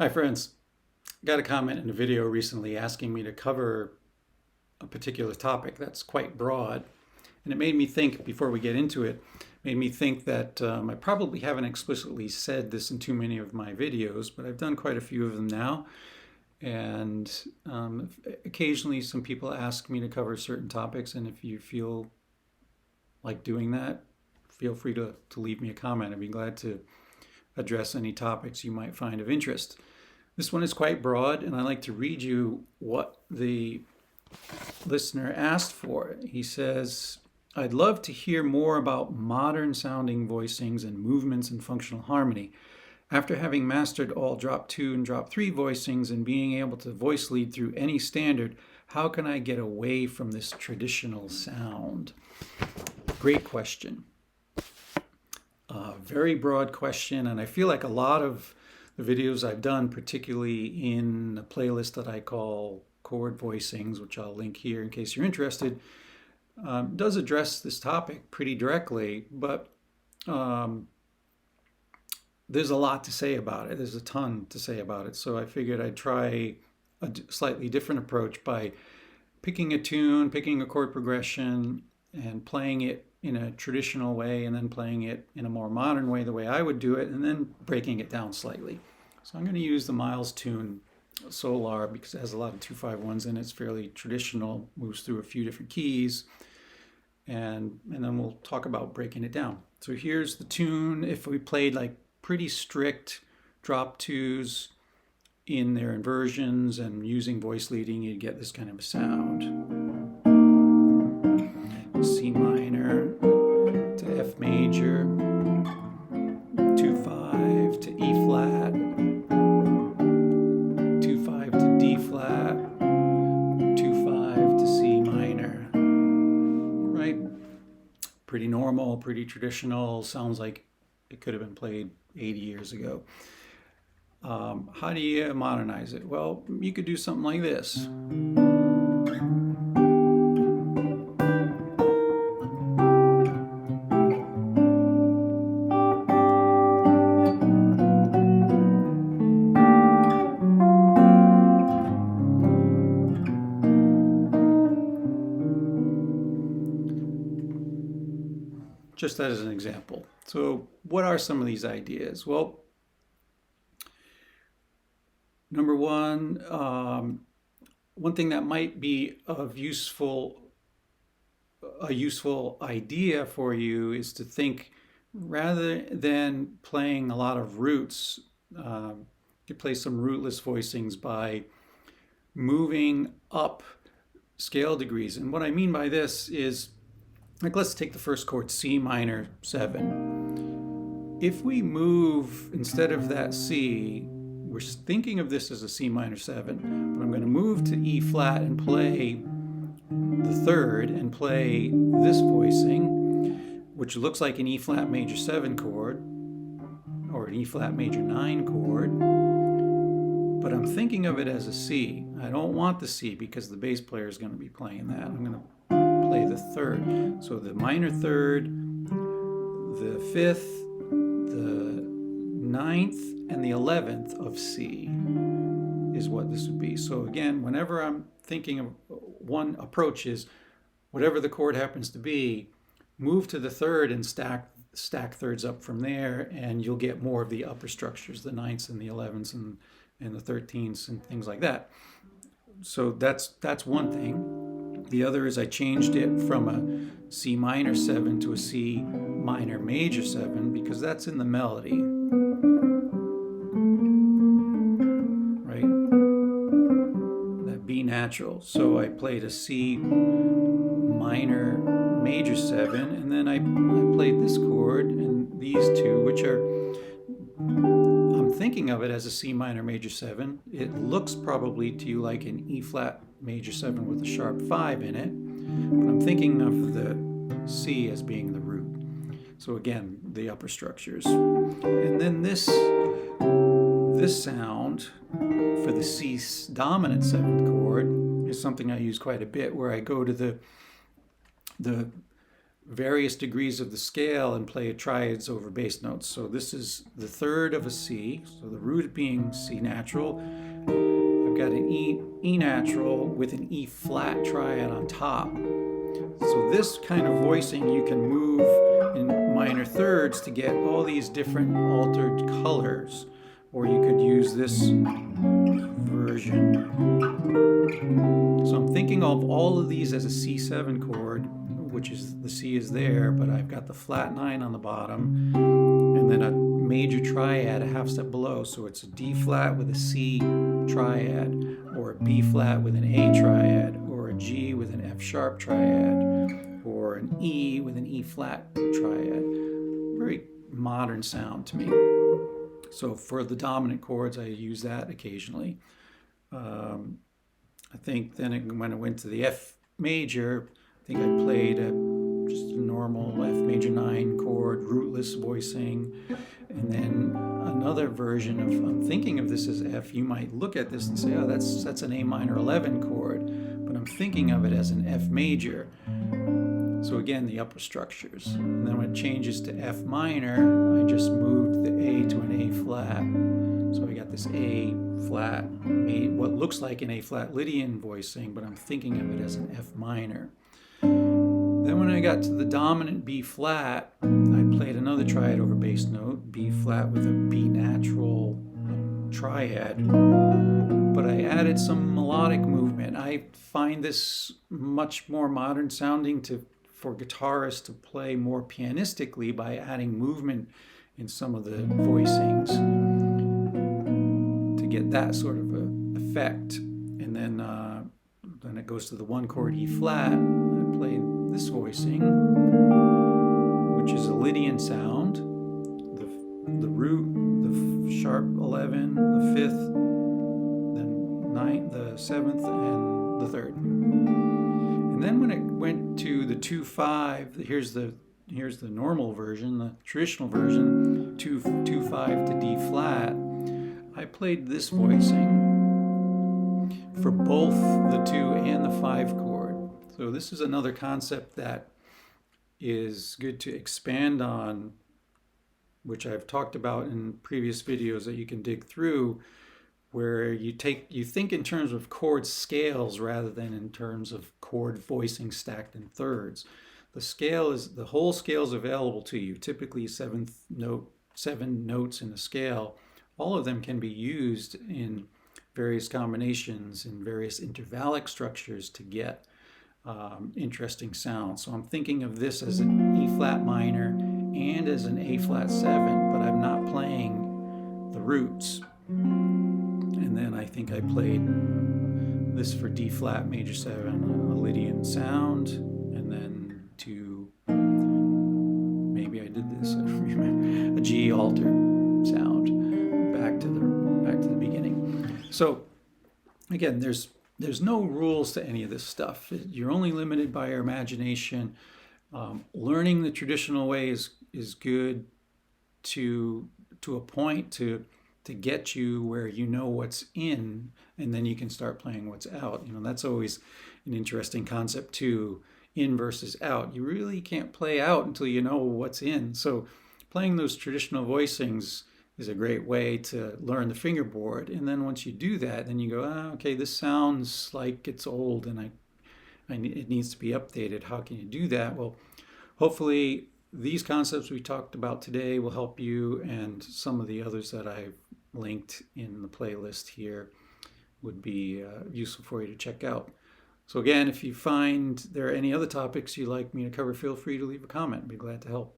Hi friends, got a comment in a video recently asking me to cover a particular topic that's quite broad, and it made me think, before we get into it, made me think that I probably haven't explicitly said this in too many of my videos, but I've done quite a few of them now, and occasionally some people ask me to cover certain topics, and if you feel like doing that, feel free to leave me a comment. I'd be glad to address any topics you might find of interest. This one is quite broad, and I'd like to read you what the listener asked for. He says, I'd love to hear more about modern sounding voicings and movements in functional harmony. After having mastered all drop 2 and drop 3 voicings and being able to voice lead through any standard, how can I get away from this traditional sound? Great question. Very broad question, and I feel like a lot of the videos I've done, particularly in a playlist that I call Chord Voicings, which I'll link here in case you're interested, does address this topic pretty directly, but there's a lot to say about it. There's a ton to say about it, so I figured I'd try a slightly different approach by picking a tune, picking a chord progression, and playing it in a traditional way, and then playing it in a more modern way, the way I would do it, and then breaking it down slightly. So I'm going to use the Miles tune Solar because it has a lot of 2-5-1s in it. It's fairly traditional, moves through a few different keys, and then we'll talk about breaking it down. So here's the tune. If we played like pretty strict drop 2s in their inversions and using voice leading, you'd get this kind of a sound. C minor to F major, 2-5 to E flat, 2-5 to D flat, 2-5 to C minor. Right? Pretty normal, pretty traditional. Sounds like it could have been played 80 years ago. How do you modernize it? Well, you could do something like this. Just as an example. So what are some of these ideas? Well, number one, one thing that might be of a useful idea for you is to think, rather than playing a lot of roots, you play some rootless voicings by moving up scale degrees. And what I mean by this is, like, let's take the first chord, C minor 7. If we move, instead of that C, we're thinking of this as a C minor 7, but I'm going to move to E flat and play the third and play this voicing, which looks like an E flat major 7 chord or an E flat major 9 chord, but I'm thinking of it as a C. I don't want the C because the bass player is going to be playing that. I'm going to play the third. So the minor third, the fifth, the ninth, and the 11th of C is what this would be. So again, whenever I'm thinking of one approach is, whatever the chord happens to be, move to the third and stack thirds up from there, and you'll get more of the upper structures, the ninths and the 11ths and the 13ths and things like that. So that's one thing. The other is I changed it from a C minor 7 to a C minor major 7 because that's in the melody. Right? That B natural. So I played a C minor major 7, and then I played this chord and these two, which are, I'm thinking of it as a C minor major 7. It looks probably to you like an E flat major 7 with a sharp 5 in it, but I'm thinking of the C as being the root. So again, the upper structures. And then this sound for the C dominant 7th chord is something I use quite a bit, where I go to the various degrees of the scale and play triads over bass notes. So this is the third of a C, so the root being C natural. I've got an E natural with an E flat triad on top. So this kind of voicing you can move in minor thirds to get all these different altered colors, or you could use this version. So I'm thinking of all of these as a C7 chord, which is the C is there, but I've got the flat 9 on the bottom, and then a major triad a half step below. So it's a D flat with a C triad, or a B flat with an A triad, or a G with an F sharp triad, or an E with an E flat triad. Very modern sound to me. So for the dominant chords, I use that occasionally. I think then when it went to the F major, I think I played just a normal F major 9 chord, rootless voicing. And then another version of, I'm thinking of this as F, you might look at this and say, oh, that's an A minor 11 chord, but I'm thinking of it as an F major. So again, the upper structures. And then when it changes to F minor, I just moved the A to an A flat. So I got this A flat, what looks like an A flat Lydian voicing, but I'm thinking of it as an F minor. Then when I got to the dominant B flat, I played another triad over bass note, B flat with a B natural triad, but I added some melodic movement. I find this much more modern sounding for guitarists to play more pianistically by adding movement in some of the voicings to get that sort of a effect. And then it goes to the 1 chord E flat. I play this voicing, which is a Lydian sound, the root, the sharp 11, the 5th, the 9th, the 7th, and the 3rd. And then when it went to the 2-5, here's the normal version, the traditional version, 2-5 to D flat. I played this voicing for both the 2 and the 5 chord. So this is another concept that is good to expand on, which I've talked about in previous videos that you can dig through, where you think in terms of chord scales rather than in terms of chord voicing stacked in thirds. The whole scale is available to you, typically 7 notes in a scale. All of them can be used in various combinations and various intervallic structures to get interesting sounds. So I'm thinking of this as an E flat minor and as an A flat 7, but I'm not playing the roots. And then I think I played this for D flat major 7, a Lydian sound, and then maybe I did this, I don't remember, a G altered sound back to the beginning. So again, there's no rules to any of this stuff. You're only limited by your imagination. Learning the traditional way is good to a point to get you where you know what's in, and then you can start playing what's out. That's always an interesting concept too, in versus out. You really can't play out until you know what's in. So playing those traditional voicings is a great way to learn the fingerboard. And then once you do that, then you go, okay, this sounds like it's old and it needs to be updated. How can you do that? Well, hopefully these concepts we talked about today will help you, and some of the others that I've linked in the playlist here would be useful for you to check out. So again, if you find there are any other topics you'd like me to cover, feel free to leave a comment. I'd be glad to help.